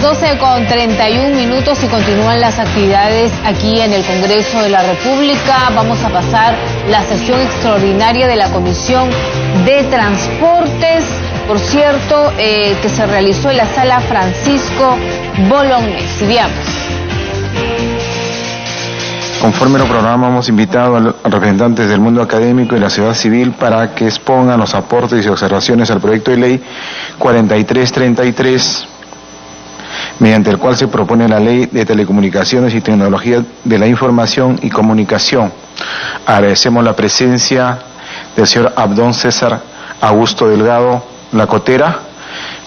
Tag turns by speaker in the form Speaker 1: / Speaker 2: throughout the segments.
Speaker 1: 12:31 y continúan las actividades aquí en el Congreso de la República. Vamos a pasar la sesión extraordinaria de la Comisión de Transportes, por cierto, que se realizó en la Sala Francisco Bolognesi. Veamos.
Speaker 2: Conforme lo programa, hemos invitado a representantes del mundo académico y la sociedad civil para que expongan los aportes y observaciones al proyecto de ley 4333, mediante el cual se propone la Ley de Telecomunicaciones y Tecnología de la Información y Comunicación. Agradecemos la presencia del señor Abdón César Augusto Delgado Lacotera,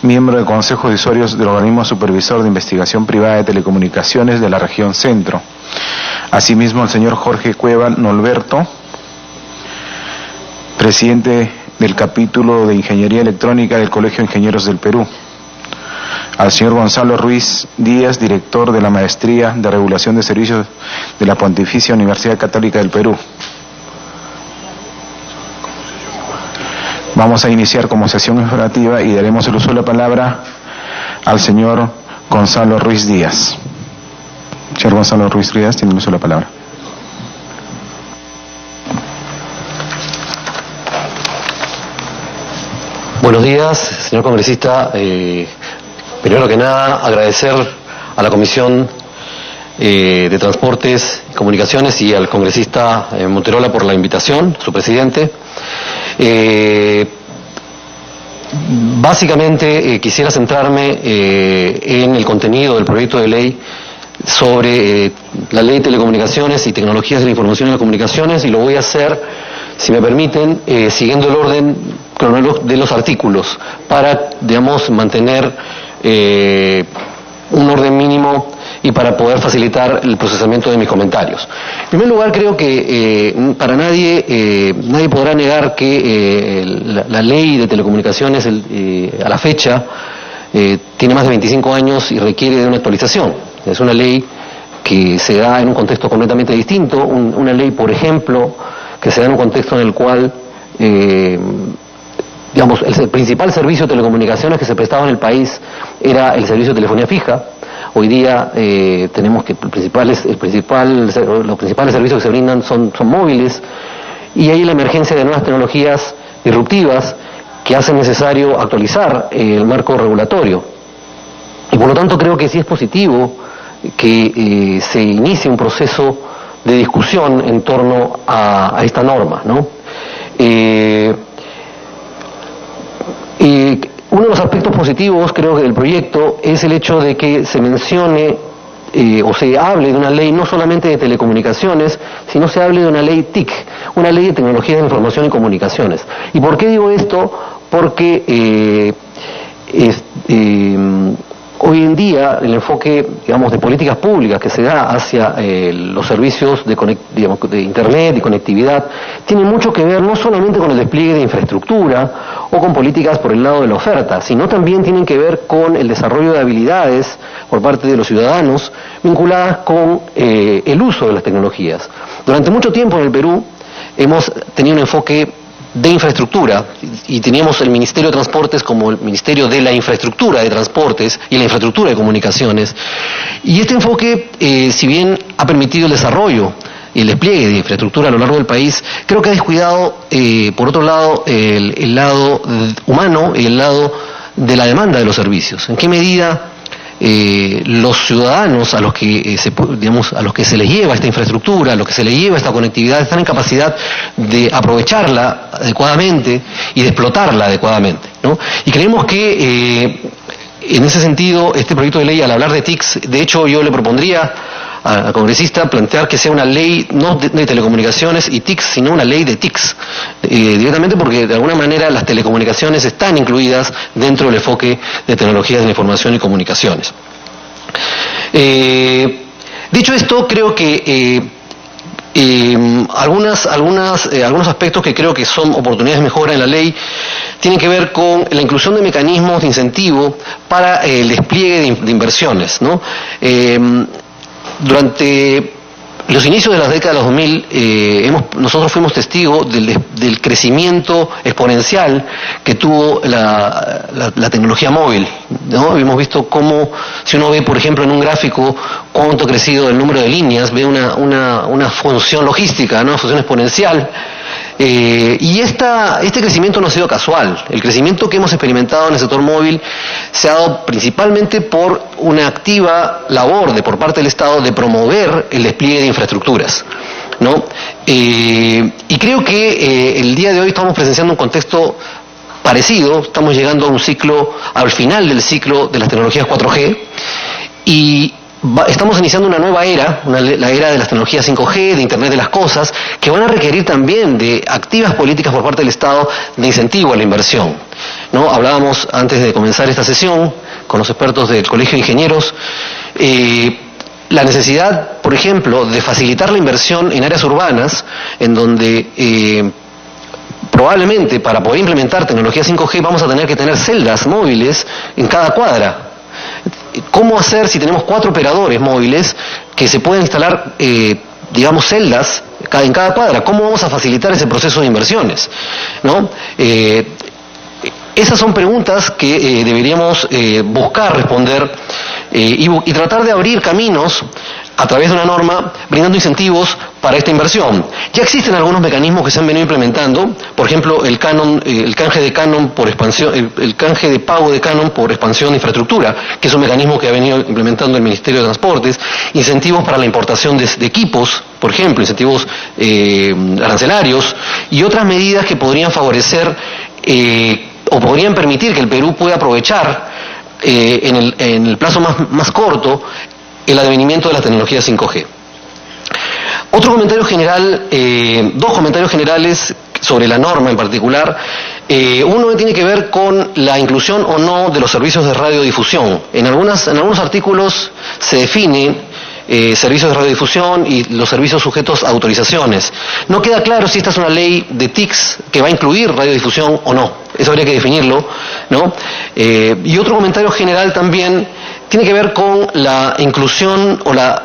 Speaker 2: miembro del Consejo de Usuarios del Organismo Supervisor de Investigación Privada de Telecomunicaciones de la Región Centro. Asimismo, el señor Jorge Cueva Norberto, presidente del capítulo de Ingeniería Electrónica del Colegio de Ingenieros del Perú. Al señor Gonzalo Ruiz Díaz, director de la Maestría de Regulación de Servicios de la Pontificia Universidad Católica del Perú. Vamos a iniciar como sesión informativa y daremos el uso de la palabra al señor Gonzalo Ruiz Díaz. Señor Gonzalo Ruiz Díaz, tiene el uso de la palabra.
Speaker 3: Buenos días, señor congresista. Primero que nada, agradecer a la Comisión de Transportes y Comunicaciones y al congresista Monterola por la invitación, su presidente. Básicamente quisiera centrarme en el contenido del proyecto de ley sobre la Ley de Telecomunicaciones y Tecnologías de la Información y las Comunicaciones, y lo voy a hacer, si me permiten, siguiendo el orden cronológico de los artículos, para, digamos, mantener un orden mínimo y para poder facilitar el procesamiento de mis comentarios. En primer lugar, creo que para nadie podrá negar que la Ley de Telecomunicaciones a la fecha tiene más de 25 años y requiere de una actualización. Es una ley que se da en un contexto completamente distinto, una ley, por ejemplo, que se da en un contexto en el cual, digamos, el principal servicio de telecomunicaciones que se prestaba en el país era el servicio de telefonía fija. Hoy día tenemos que los principales servicios que se brindan son móviles, y hay la emergencia de nuevas tecnologías disruptivas que hacen necesario actualizar el marco regulatorio. Y por lo tanto creo que sí es positivo que se inicie un proceso de discusión en torno a esta norma, ¿no? Uno de los aspectos positivos, creo que del proyecto, es el hecho de que se mencione o se hable de una ley no solamente de telecomunicaciones, sino se hable de una ley TIC, una ley de tecnologías de información y comunicaciones. ¿Y por qué digo esto? Porque hoy en día el enfoque, digamos, de políticas públicas que se da hacia los servicios de Internet y conectividad tiene mucho que ver no solamente con el despliegue de infraestructura o con políticas por el lado de la oferta, sino también tienen que ver con el desarrollo de habilidades por parte de los ciudadanos vinculadas con el uso de las tecnologías. Durante mucho tiempo en el Perú hemos tenido un enfoque de infraestructura, y teníamos el Ministerio de Transportes como el Ministerio de la Infraestructura de Transportes y la Infraestructura de Comunicaciones, y este enfoque, si bien ha permitido el desarrollo y el despliegue de infraestructura a lo largo del país, creo que ha descuidado, por otro lado, el lado humano y el lado de la demanda de los servicios. ¿En qué medida los ciudadanos a los que se les lleva esta infraestructura, a los que se les lleva esta conectividad, están en capacidad de aprovecharla adecuadamente y de explotarla adecuadamente, ¿no? Y creemos que en ese sentido este proyecto de ley, al hablar de TICs, de hecho yo le propondría al congresista plantear que sea una ley no de telecomunicaciones y TICs, sino una ley de TICs, directamente, porque de alguna manera las telecomunicaciones están incluidas dentro del enfoque de tecnologías de la información y comunicaciones. Dicho esto, creo que algunos aspectos que creo que son oportunidades de mejora en la ley tienen que ver con la inclusión de mecanismos de incentivo para el despliegue de inversiones, ¿no? Durante los inicios de las décadas de los 2000, nosotros fuimos testigos del crecimiento exponencial que tuvo la tecnología móvil, ¿no? Hemos visto cómo, si uno ve, por ejemplo, en un gráfico cuánto ha crecido el número de líneas, ve una función logística, ¿no? Una función exponencial. Y este crecimiento no ha sido casual. El crecimiento que hemos experimentado en el sector móvil se ha dado principalmente por una activa labor por parte del Estado de promover el despliegue de infraestructuras, ¿no? Y creo que el día de hoy estamos presenciando un contexto parecido. Estamos llegando a un ciclo, al final del ciclo de las tecnologías 4G, y estamos iniciando una nueva era, la era de las tecnologías 5G, de Internet de las Cosas, que van a requerir también de activas políticas por parte del Estado de incentivo a la inversión, ¿no? Hablábamos antes de comenzar esta sesión con los expertos del Colegio de Ingenieros, la necesidad, por ejemplo, de facilitar la inversión en áreas urbanas, en donde probablemente para poder implementar tecnología 5G vamos a tener que tener celdas móviles en cada cuadra. ¿Cómo hacer si tenemos 4 operadores móviles que se pueden instalar, digamos, celdas en cada cuadra? ¿Cómo vamos a facilitar ese proceso de inversiones, ¿no? Esas son preguntas que deberíamos buscar responder y tratar de abrir caminos a través de una norma, brindando incentivos para esta inversión. Ya existen algunos mecanismos que se han venido implementando, por ejemplo, el canje de canon por expansión, el canje de pago de canon por expansión de infraestructura, que es un mecanismo que ha venido implementando el Ministerio de Transportes, incentivos para la importación de equipos, por ejemplo, incentivos arancelarios, y otras medidas que podrían favorecer o podrían permitir que el Perú pueda aprovechar en el plazo más corto el advenimiento de la tecnología 5G. Otro comentario general, 2 comentarios generales sobre la norma en particular. Uno tiene que ver con la inclusión o no de los servicios de radiodifusión. En algunos artículos se define servicios de radiodifusión y los servicios sujetos a autorizaciones. No queda claro si esta es una ley de TICs que va a incluir radiodifusión o no. Eso habría que definirlo, ¿no? Y otro comentario general también tiene que ver con la inclusión o la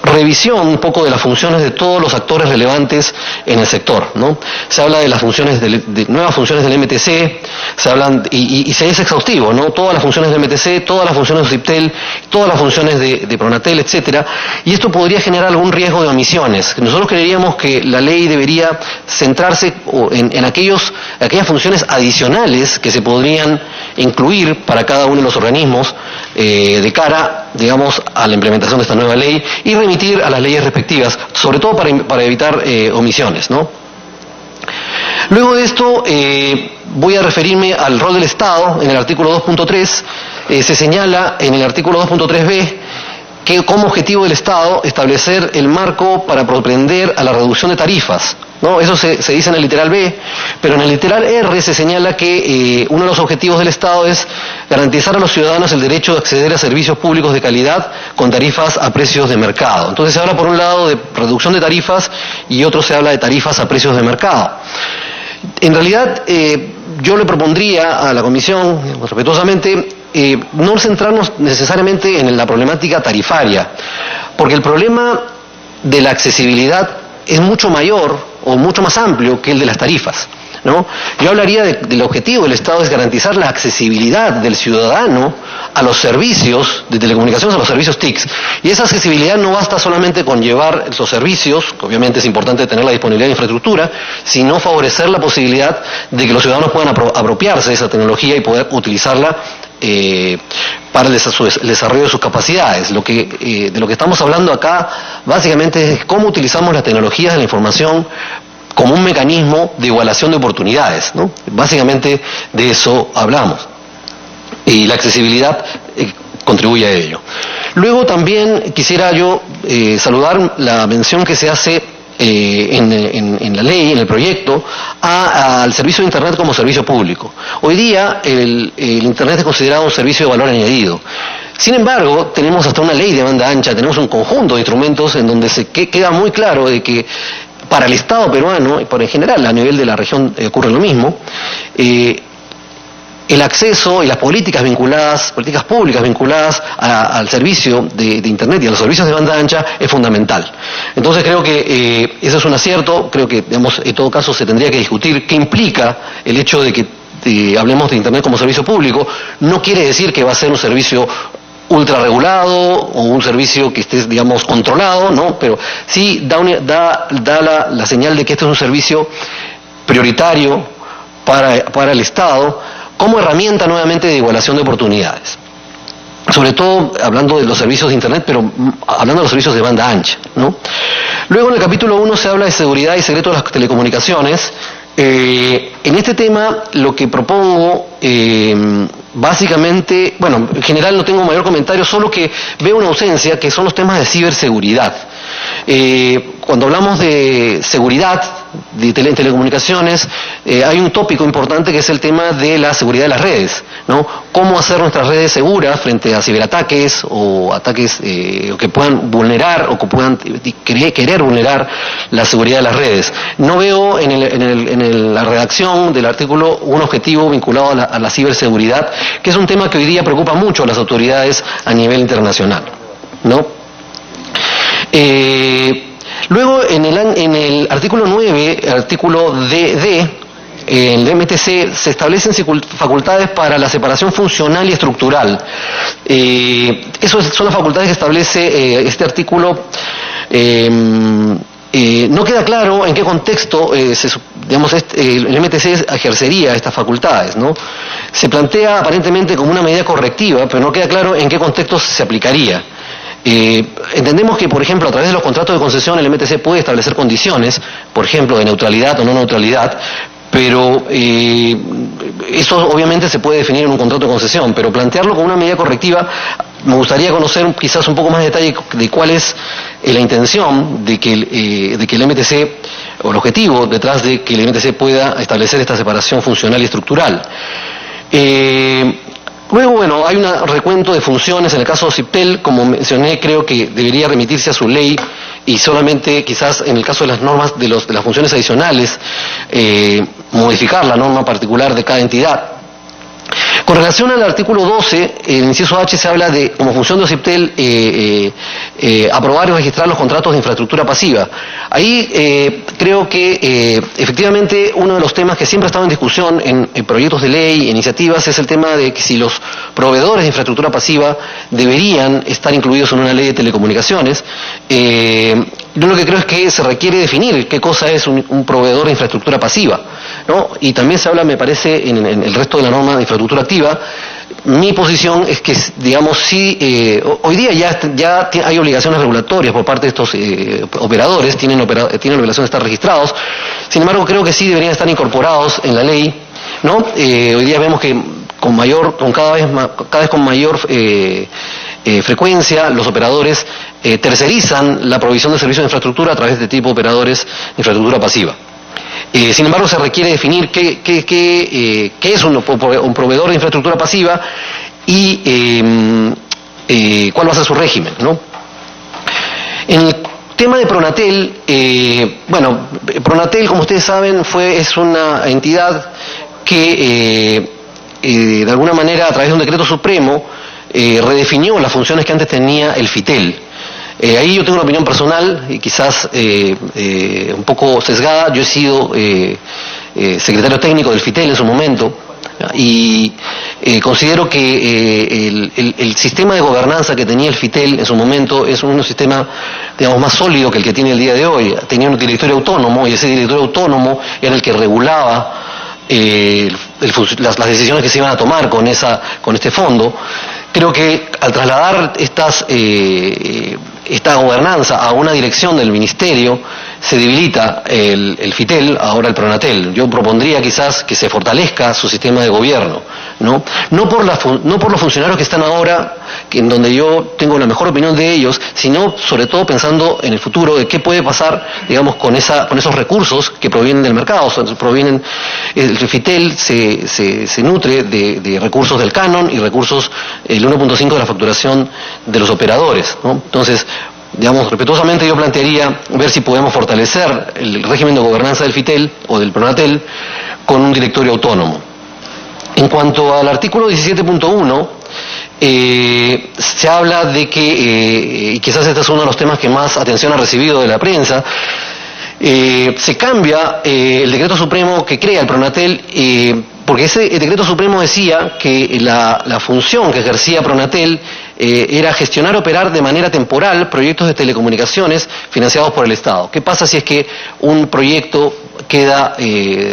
Speaker 3: revisión un poco de las funciones de todos los actores relevantes en el sector, ¿no? Se habla de las funciones de nuevas funciones del MTC, se hablan y se es exhaustivo, ¿no? Todas las funciones del MTC, todas las funciones de CIPTEL, todas las funciones de Pronatel, etcétera, y esto podría generar algún riesgo de omisiones. Nosotros creeríamos que la ley debería centrarse en aquellas funciones adicionales que se podrían incluir para cada uno de los organismos de cara, digamos, a la implementación de esta nueva ley y remitir a las leyes respectivas, sobre todo para evitar omisiones, ¿no? Luego de esto voy a referirme al rol del Estado. En el artículo 2.3 se señala en el artículo 2.3b que como objetivo del Estado establecer el marco para propender a la reducción de tarifas, ¿no? Eso se dice en el literal B, pero en el literal R se señala que uno de los objetivos del Estado es garantizar a los ciudadanos el derecho de acceder a servicios públicos de calidad con tarifas a precios de mercado. Entonces se habla por un lado de reducción de tarifas y otro se habla de tarifas a precios de mercado. En realidad yo le propondría a la Comisión, respetuosamente, no centrarnos necesariamente en la problemática tarifaria, porque el problema de la accesibilidad es mucho mayor o mucho más amplio que el de las tarifas, ¿no? Yo hablaría del objetivo del Estado es garantizar la accesibilidad del ciudadano a los servicios de telecomunicaciones, a los servicios TICs. Y esa accesibilidad no basta solamente con llevar esos servicios, que obviamente es importante tener la disponibilidad de infraestructura, sino favorecer la posibilidad de que los ciudadanos puedan apropiarse de esa tecnología y poder utilizarla para el desarrollo de sus capacidades. De lo que estamos hablando acá básicamente es cómo utilizamos las tecnologías de la información como un mecanismo de igualación de oportunidades, ¿no? Básicamente de eso hablamos. Y la accesibilidad contribuye a ello. Luego también quisiera yo saludar la mención que se hace en la ley, en el proyecto, al servicio de Internet como servicio público. Hoy día el Internet es considerado un servicio de valor añadido. Sin embargo, tenemos hasta una ley de banda ancha, tenemos un conjunto de instrumentos en donde se queda muy claro de que para el Estado peruano, y por en general a nivel de la región ocurre lo mismo, el acceso y las políticas públicas vinculadas al servicio de Internet y a los servicios de banda ancha es fundamental. Entonces creo que eso es un acierto. Creo que, digamos, en todo caso se tendría que discutir qué implica el hecho de que hablemos de Internet como servicio público. No quiere decir que va a ser un servicio ultra regulado o un servicio que esté, digamos, controlado, ¿no? Pero sí da la señal de que este es un servicio prioritario para el Estado, como herramienta nuevamente de igualación de oportunidades. Sobre todo hablando de los servicios de Internet, pero hablando de los servicios de banda ancha, ¿no? Luego en el capítulo 1 se habla de seguridad y secreto de las telecomunicaciones. En este tema lo que propongo, básicamente, bueno, en general no tengo mayor comentario, solo que veo una ausencia, que son los temas de ciberseguridad. Cuando hablamos de seguridad de telecomunicaciones, hay un tópico importante que es el tema de la seguridad de las redes, ¿no? Cómo hacer nuestras redes seguras frente a ciberataques o ataques que puedan vulnerar o que puedan querer vulnerar la seguridad de las redes. No veo en la redacción del artículo un objetivo vinculado a la ciberseguridad, que es un tema que hoy día preocupa mucho a las autoridades a nivel internacional, ¿no? Luego en el artículo 9, el artículo D, en el MTC se establecen facultades para la separación funcional y estructural. Esas son las facultades que establece este artículo. No queda claro en qué contexto el MTC ejercería estas facultades, ¿no? Se plantea aparentemente como una medida correctiva, pero no queda claro en qué contexto se aplicaría. Entendemos que, por ejemplo, a través de los contratos de concesión el MTC puede establecer condiciones, por ejemplo, de neutralidad o no neutralidad, pero eso obviamente se puede definir en un contrato de concesión, pero plantearlo como una medida correctiva, me gustaría conocer quizás un poco más de detalle de cuál es la intención de que el MTC, o el objetivo detrás de que el MTC pueda establecer esta separación funcional y estructural. Luego, bueno, hay un recuento de funciones. En el caso de OCIPTEL, como mencioné, creo que debería remitirse a su ley y solamente quizás en el caso de las normas de las funciones adicionales, modificar la norma particular de cada entidad. Con relación al artículo 12, en el inciso H se habla de, como función de OCIPTEL, aprobar y registrar los contratos de infraestructura pasiva. Ahí creo que efectivamente uno de los temas que siempre ha estado en discusión en proyectos de ley, iniciativas, es el tema de que si los proveedores de infraestructura pasiva deberían estar incluidos en una ley de telecomunicaciones. Yo lo que creo es que se requiere definir qué cosa es un proveedor de infraestructura pasiva, ¿no? Y también se habla, me parece, en el resto de la norma de infraestructura activa. Mi posición es que, digamos, sí, hoy día ya hay obligaciones regulatorias por parte de estos operadores, tienen obligación de estar registrados. Sin embargo, creo que sí deberían estar incorporados en la ley, ¿no? Hoy día vemos que cada vez con mayor frecuencia los operadores tercerizan la provisión de servicios de infraestructura a través de tipo de operadores de infraestructura pasiva. Sin embargo, se requiere definir qué es un proveedor de infraestructura pasiva y cuál va a ser su régimen, ¿no? En el tema de Pronatel, Pronatel, como ustedes saben, es una entidad que de alguna manera, a través de un decreto supremo, redefinió las funciones que antes tenía el FITEL. Ahí yo tengo una opinión personal y quizás un poco sesgada. Yo he sido secretario técnico del FITEL en su momento y considero que el sistema de gobernanza que tenía el FITEL en su momento es un sistema, digamos, más sólido que el que tiene el día de hoy. Tenía un directorio autónomo y ese directorio autónomo era el que regulaba las decisiones que se iban a tomar con este fondo. Creo que al trasladar esta gobernanza a una dirección del ministerio, se debilita el FITEL, ahora el Pronatel. Yo propondría quizás que se fortalezca su sistema de gobierno, ¿no? No por los funcionarios que están ahora, en donde yo tengo la mejor opinión de ellos, sino sobre todo pensando en el futuro de qué puede pasar, digamos, con esos recursos que provienen del mercado. O sea, el FITEL se nutre de recursos del canon y recursos, el 1.5 de la facturación de los operadores, ¿no? Entonces, digamos, respetuosamente yo plantearía ver si podemos fortalecer el régimen de gobernanza del FITEL o del Pronatel con un directorio autónomo. En cuanto al artículo 17.1, se habla de que, y quizás este es uno de los temas que más atención ha recibido de la prensa, se cambia el decreto supremo que crea el Pronatel, porque el decreto supremo decía que la función que ejercía Pronatel era gestionar, operar de manera temporal proyectos de telecomunicaciones financiados por el Estado. ¿Qué pasa si es que un proyecto queda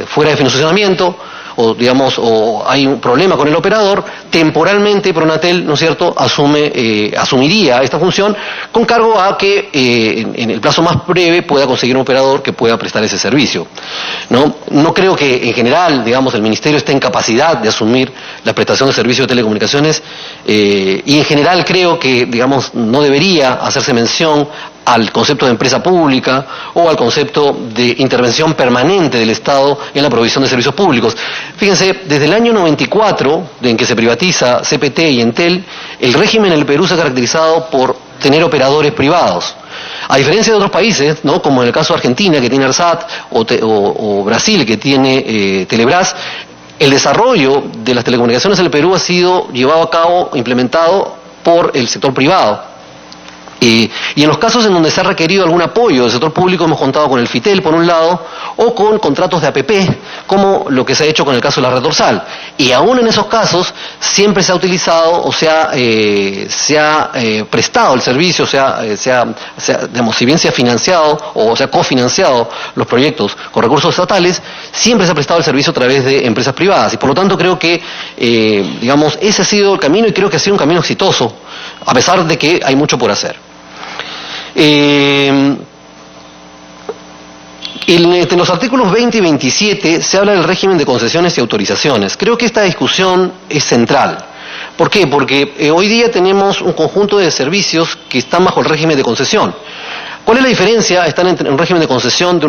Speaker 3: fuera de funcionamiento, o hay un problema con el operador? Temporalmente Pronatel, ¿no es cierto?, asumiría esta función con cargo a que en el plazo más breve pueda conseguir un operador que pueda prestar ese servicio. No creo que en general, digamos, el Ministerio esté en capacidad de asumir la prestación de servicios de telecomunicaciones, y en general creo que, digamos, no debería hacerse mención al concepto de empresa pública o al concepto de intervención permanente del Estado en la provisión de servicios públicos. Fíjense, desde el año 94, en que se privatiza CPT y Entel, el régimen en el Perú se ha caracterizado por tener operadores privados. A diferencia de otros países, ¿no?, como en el caso de Argentina, que tiene ARSAT, o Brasil, que tiene Telebrás, el desarrollo de las telecomunicaciones en el Perú ha sido llevado a cabo, implementado por el sector privado. Y en los casos en donde se ha requerido algún apoyo del sector público hemos contado con el FITEL por un lado, o con contratos de APP, como lo que se ha hecho con el caso de la red dorsal. Y aún en esos casos siempre se ha utilizado o se ha prestado el servicio, digamos, si bien se ha financiado o se ha cofinanciado los proyectos con recursos estatales, siempre se ha prestado el servicio a través de empresas privadas. Y por lo tanto creo que, digamos, ese ha sido el camino, y creo que ha sido un camino exitoso, a pesar de que hay mucho por hacer. En los artículos 20 y 27 se habla del régimen de concesiones y autorizaciones. Creo que esta discusión es central. ¿Por qué? Porque hoy día tenemos un conjunto de servicios que están bajo el régimen de concesión. ¿Cuál es la diferencia? Están entre un régimen de concesión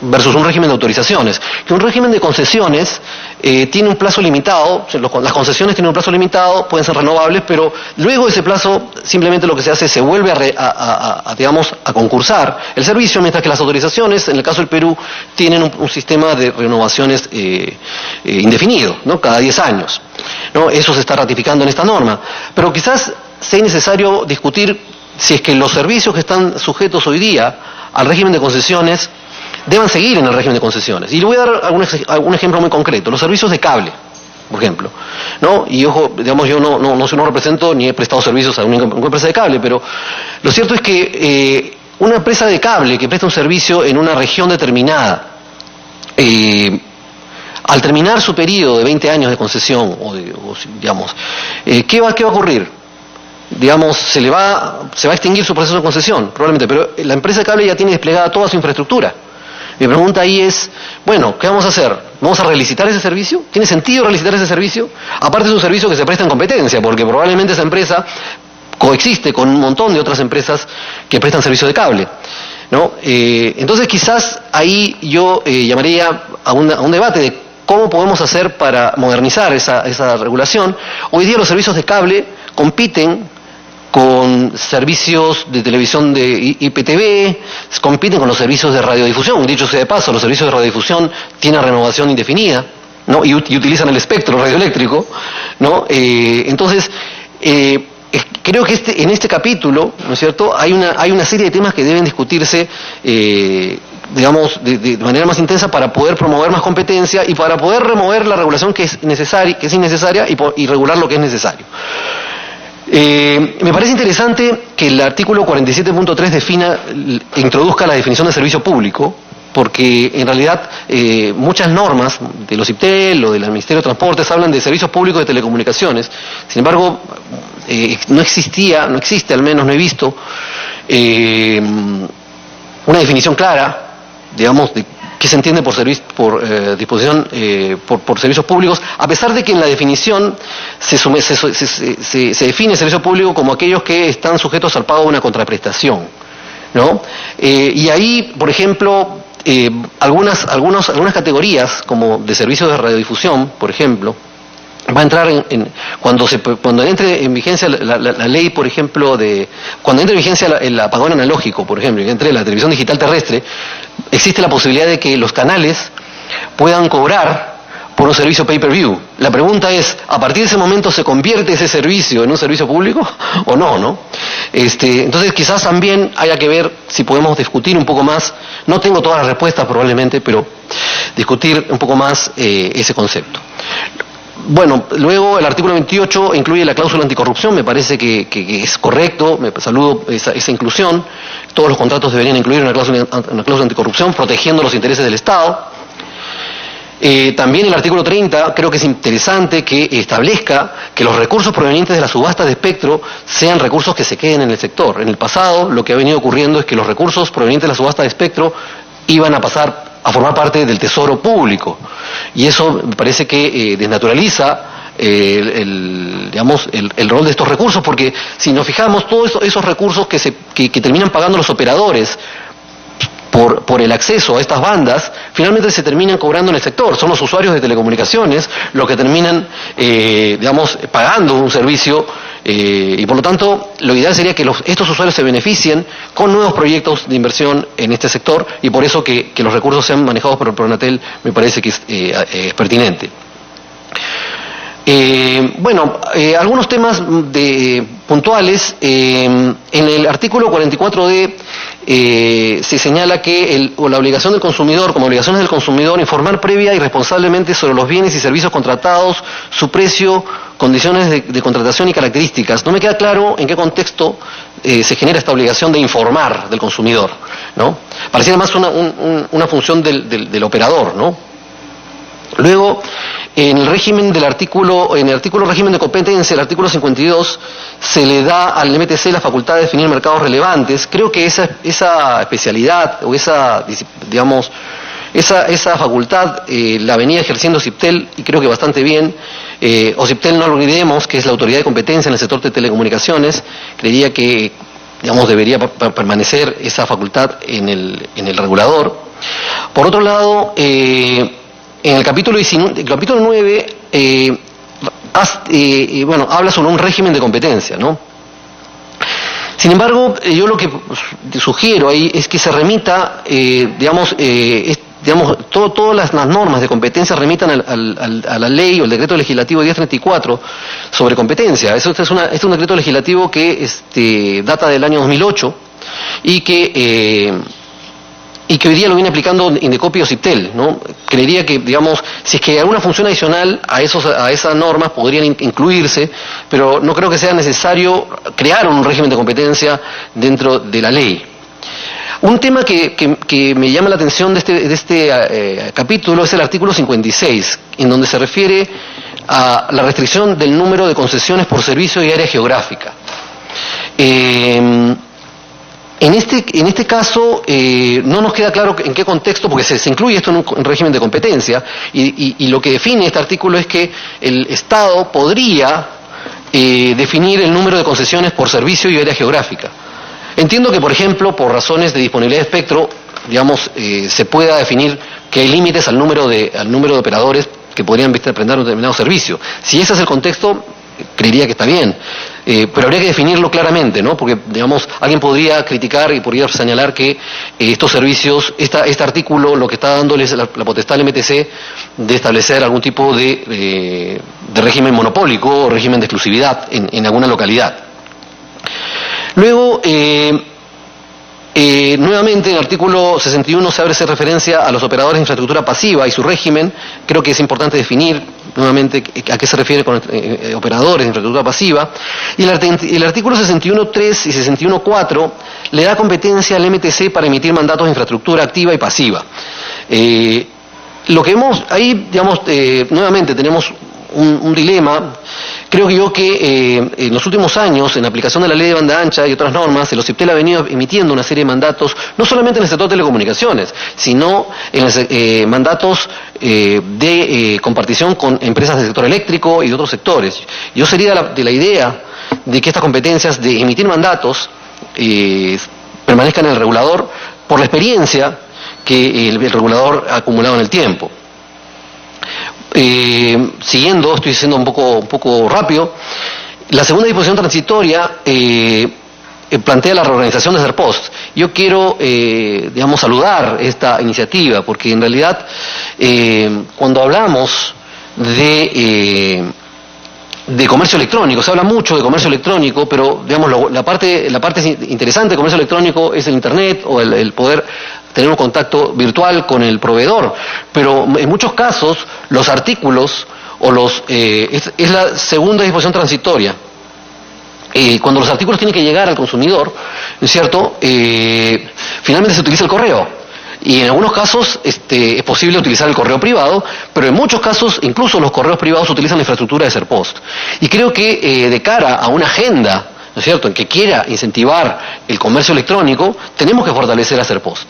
Speaker 3: versus un régimen de autorizaciones. Que un régimen de concesiones tiene un plazo limitado, las concesiones tienen un plazo limitado, pueden ser renovables, pero luego de ese plazo simplemente lo que se hace es se vuelve a concursar el servicio, mientras que las autorizaciones, en el caso del Perú, tienen un sistema de renovaciones indefinido, ¿no?, cada 10 años. ¿No? Eso se está ratificando en esta norma. Pero quizás sea necesario discutir si es que los servicios que están sujetos hoy día al régimen de concesiones deban seguir en el régimen de concesiones. Y le voy a dar algún ejemplo muy concreto. Los servicios de cable, por ejemplo, ¿no? Y ojo, digamos, yo no represento ni he prestado servicios a una empresa de cable, pero lo cierto es que una empresa de cable que presta un servicio en una región determinada, al terminar su periodo de 20 años de concesión, ¿qué va a ocurrir? Digamos, se va a extinguir su proceso de concesión, probablemente, pero la empresa de cable ya tiene desplegada toda su infraestructura. Mi pregunta ahí es, bueno, ¿qué vamos a hacer? ¿Vamos a relicitar ese servicio? ¿Tiene sentido relicitar ese servicio? Aparte es un servicio que se presta en competencia, porque probablemente esa empresa coexiste con un montón de otras empresas que prestan servicio de cable, ¿no? Entonces quizás ahí yo llamaría a un debate de cómo podemos hacer para modernizar esa regulación. Hoy día los servicios de cable compiten con servicios de televisión de IPTV, compiten con los servicios de radiodifusión. Dicho sea de paso, los servicios de radiodifusión tienen renovación indefinida, ¿no? y utilizan el espectro radioeléctrico, ¿no? Entonces, creo que en este capítulo, ¿no es cierto?, hay una serie de temas que deben discutirse, digamos, de manera más intensa para poder promover más competencia y para poder remover la regulación que es innecesaria y regular lo que es necesario. Me parece interesante que el artículo 47.3 introduzca la definición de servicio público, porque en realidad muchas normas de los IPTEL o del Ministerio de Transportes hablan de servicios públicos de telecomunicaciones. Sin embargo, no existe, al menos no he visto, una definición clara, digamos, de qué se entiende por disposición por servicios públicos, a pesar de que en la definición se define servicio público como aquellos que están sujetos al pago de una contraprestación, ¿no? Y ahí, por ejemplo, algunas categorías, como de servicios de radiodifusión, por ejemplo, va a entrar cuando entre en vigencia la ley, por ejemplo, cuando entre en vigencia el apagón analógico, por ejemplo, y entre la televisión digital terrestre, existe la posibilidad de que los canales puedan cobrar por un servicio pay-per-view. La pregunta es, ¿a partir de ese momento se convierte ese servicio en un servicio público o no, no? Entonces quizás también haya que ver si podemos discutir un poco más, no tengo todas las respuestas probablemente, pero discutir un poco más ese concepto. Bueno, luego el artículo 28 incluye la cláusula anticorrupción, me parece que es correcto, me saludo esa inclusión. Todos los contratos deberían incluir una cláusula anticorrupción, protegiendo los intereses del Estado. También el artículo 30 creo que es interesante que establezca que los recursos provenientes de las subastas de espectro sean recursos que se queden en el sector. En el pasado lo que ha venido ocurriendo es que los recursos provenientes de la subasta de espectro iban a pasar a formar parte del tesoro público, y eso me parece que desnaturaliza el rol de estos recursos, porque si nos fijamos, todos esos recursos que terminan pagando los operadores por el acceso a estas bandas, finalmente se terminan cobrando en el sector. Son los usuarios de telecomunicaciones los que terminan, pagando un servicio, y por lo tanto, lo ideal sería que estos usuarios se beneficien con nuevos proyectos de inversión en este sector, y por eso que los recursos sean manejados por el Pronatel me parece que es pertinente. Algunos temas puntuales. En el artículo 44D se señala que la obligación del consumidor, como obligaciones del consumidor, informar previa y responsablemente sobre los bienes y servicios contratados, su precio, condiciones de contratación y características. No me queda claro en qué contexto se genera esta obligación de informar del consumidor, ¿no? Pareciera más una función del operador, ¿no? Luego, en el artículo régimen de competencia, el artículo 52, se le da al MTC la facultad de definir mercados relevantes. Creo que esa especialidad o esa facultad la venía ejerciendo OCIPTEL, y creo que bastante bien. OCIPTEL, no lo olvidemos, que es la autoridad de competencia en el sector de telecomunicaciones. Creería que, debería permanecer esa facultad en el regulador. Por otro lado, en el capítulo 9, habla sobre un régimen de competencia, ¿no? Sin embargo, yo lo que sugiero ahí es que se remita, todas las normas de competencia remitan a la ley o el decreto legislativo 1034 sobre competencia. Este es un decreto legislativo que data del año 2008 y que hoy día lo viene aplicando Indecopi o OCIPTEL, ¿no? Creería que, si es que alguna función adicional a esas normas podrían incluirse, pero no creo que sea necesario crear un régimen de competencia dentro de la ley. Un tema que me llama la atención de este capítulo es el artículo 56, en donde se refiere a la restricción del número de concesiones por servicio y área geográfica. En este caso no nos queda claro en qué contexto, porque se incluye esto en un régimen de competencia, y lo que define este artículo es que el Estado podría definir el número de concesiones por servicio y área geográfica. Entiendo que, por ejemplo, por razones de disponibilidad de espectro, se pueda definir que hay límites al número de operadores que podrían prestar un determinado servicio. Si ese es el contexto, creería que está bien. Pero habría que definirlo claramente, ¿no? Porque, alguien podría criticar y podría señalar que estos servicios, este artículo, lo que está dándoles la potestad al MTC de establecer algún tipo de régimen monopólico o régimen de exclusividad en alguna localidad. Luego, nuevamente en el artículo 61 se hace referencia a los operadores de infraestructura pasiva y su régimen. Creo que es importante definir nuevamente a qué se refiere con operadores de infraestructura pasiva. Y el artículo 61.3 y 61.4 le da competencia al MTC para emitir mandatos de infraestructura activa y pasiva. Lo que vemos ahí, nuevamente tenemos un dilema. Creo yo que en los últimos años, en aplicación de la ley de banda ancha y otras normas, el OCIPTEL ha venido emitiendo una serie de mandatos, no solamente en el sector de telecomunicaciones, sino en mandatos de compartición con empresas del sector eléctrico y de otros sectores. Yo sería de la idea de que estas competencias de emitir mandatos permanezcan en el regulador por la experiencia que el regulador ha acumulado en el tiempo. Siguiendo, estoy siendo un poco rápido, la segunda disposición transitoria plantea la reorganización de SERPOST. Yo quiero, saludar esta iniciativa, porque en realidad cuando hablamos de comercio electrónico. Se habla mucho de comercio electrónico, pero digamos la parte interesante de comercio electrónico es el Internet o el poder tener un contacto virtual con el proveedor. Pero en muchos casos los artículos o es la segunda disposición transitoria. Cuando los artículos tienen que llegar al consumidor, ¿no es cierto? Finalmente se utiliza el correo. Y en algunos casos es posible utilizar el correo privado, pero en muchos casos incluso los correos privados utilizan la infraestructura de SERPOST. Y creo que de cara a una agenda, ¿no es cierto?, en que quiera incentivar el comercio electrónico, tenemos que fortalecer a SERPOST.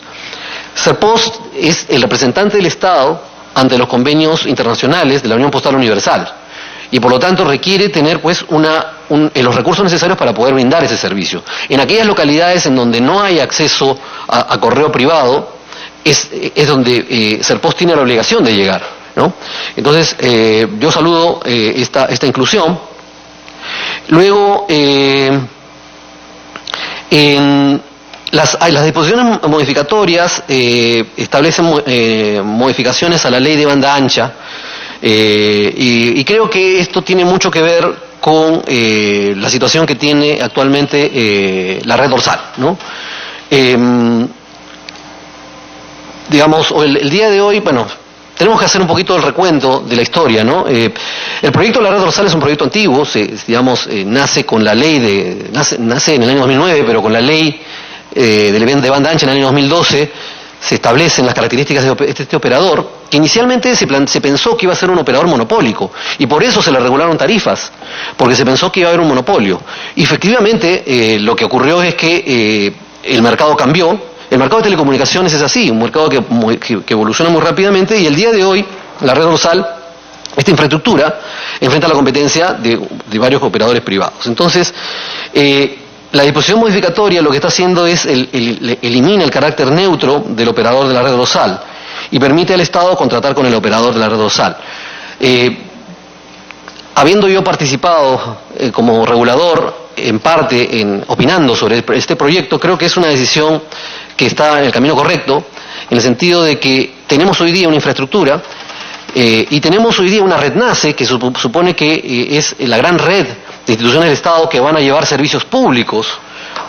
Speaker 3: SERPOST es el representante del Estado ante los convenios internacionales de la Unión Postal Universal. Y por lo tanto requiere tener pues los recursos necesarios para poder brindar ese servicio. En aquellas localidades en donde no hay acceso a correo privado, es donde SERPOST tiene la obligación de llegar, ¿no? Entonces, yo saludo esta inclusión. Luego, las disposiciones modificatorias establecen modificaciones a la ley de banda ancha, y creo que esto tiene mucho que ver con la situación que tiene actualmente la red dorsal, ¿no? Digamos, el día de hoy, bueno, tenemos que hacer un poquito del recuento de la historia, ¿no? El proyecto de la red dorsal es un proyecto antiguo, nace con la ley nace en el año 2009, pero con la ley de banda ancha en el año 2012 se establecen las características de este operador, que inicialmente se pensó que iba a ser un operador monopólico, y por eso se le regularon tarifas, porque se pensó que iba a haber un monopolio. Y efectivamente, lo que ocurrió es que el mercado cambió. El mercado de telecomunicaciones es así, un mercado que evoluciona muy rápidamente, y el día de hoy la red dorsal, esta infraestructura, enfrenta la competencia de varios operadores privados. Entonces, la disposición modificatoria lo que está haciendo es elimina el carácter neutro del operador de la red dorsal y permite al Estado contratar con el operador de la red dorsal. Habiendo yo participado como regulador en parte opinando sobre este proyecto, creo que es una decisión que está en el camino correcto, en el sentido de que tenemos hoy día una infraestructura y tenemos hoy día una red NACE que supone que es la gran red de instituciones del Estado que van a llevar servicios públicos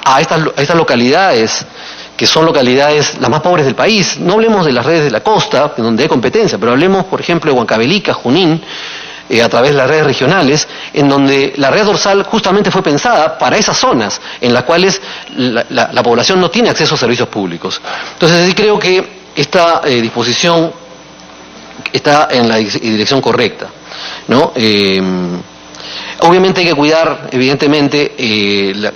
Speaker 3: a estas localidades, que son localidades las más pobres del país. No hablemos de las redes de la costa, donde hay competencia, pero hablemos, por ejemplo, de Huancavelica, Junín, a través de las redes regionales, en donde la red dorsal justamente fue pensada para esas zonas, en las cuales la población no tiene acceso a servicios públicos. Entonces, sí creo que esta disposición está en la dirección correcta, ¿no? Obviamente hay que cuidar, evidentemente, el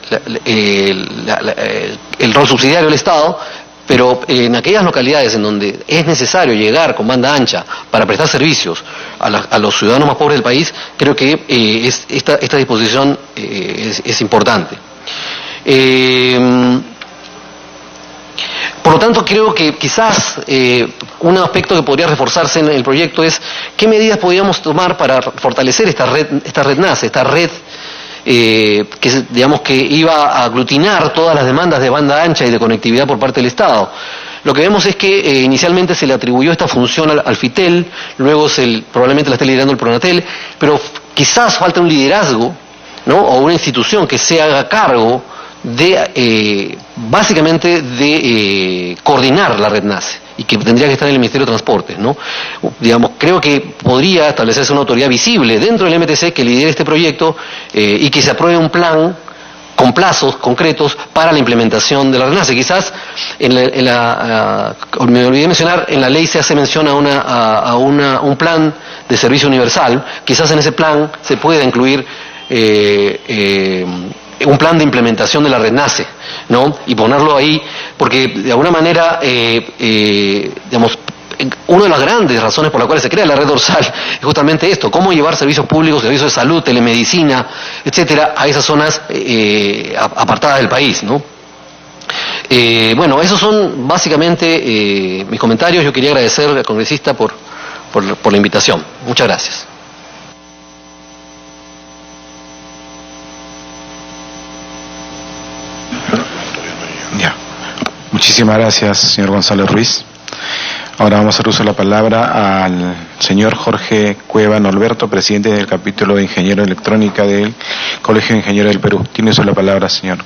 Speaker 3: rol subsidiario del Estado, pero en aquellas localidades en donde es necesario llegar con banda ancha para prestar servicios a los ciudadanos más pobres del país, creo que esta disposición es importante. Por lo tanto, creo que quizás un aspecto que podría reforzarse en el proyecto es qué medidas podríamos tomar para fortalecer esta red NACE, esta red que iba a aglutinar todas las demandas de banda ancha y de conectividad por parte del Estado. Lo que vemos es que inicialmente se le atribuyó esta función al FITEL, luego probablemente la esté liderando el PRONATEL, pero quizás falta un liderazgo, ¿no?, o una institución que se haga cargo básicamente de coordinar la red NACE, y que tendría que estar en el Ministerio de Transportes, ¿no? Digamos, creo que podría establecerse una autoridad visible dentro del MTC que lidere este proyecto y que se apruebe un plan con plazos concretos para la implementación de la red NACE. Quizás me olvidé mencionar, en la ley se hace mención a un plan de servicio universal. Quizás en ese plan se pueda incluir un plan de implementación de la red NACE, ¿no? Y ponerlo ahí, porque de alguna manera, digamos, una de las grandes razones por las cuales se crea la red dorsal es justamente esto: cómo llevar servicios públicos, servicios de salud, telemedicina, etcétera, a esas zonas apartadas del país, ¿no? Bueno, esos son básicamente mis comentarios. Yo quería agradecer al congresista por la invitación. Muchas gracias.
Speaker 2: Muchísimas gracias, señor González Ruiz. Ahora vamos a dar uso de la palabra al señor Jorge Cueva Norberto, presidente del capítulo de Ingeniero de Electrónica del Colegio de Ingenieros del Perú. Tiene uso de la palabra, señor.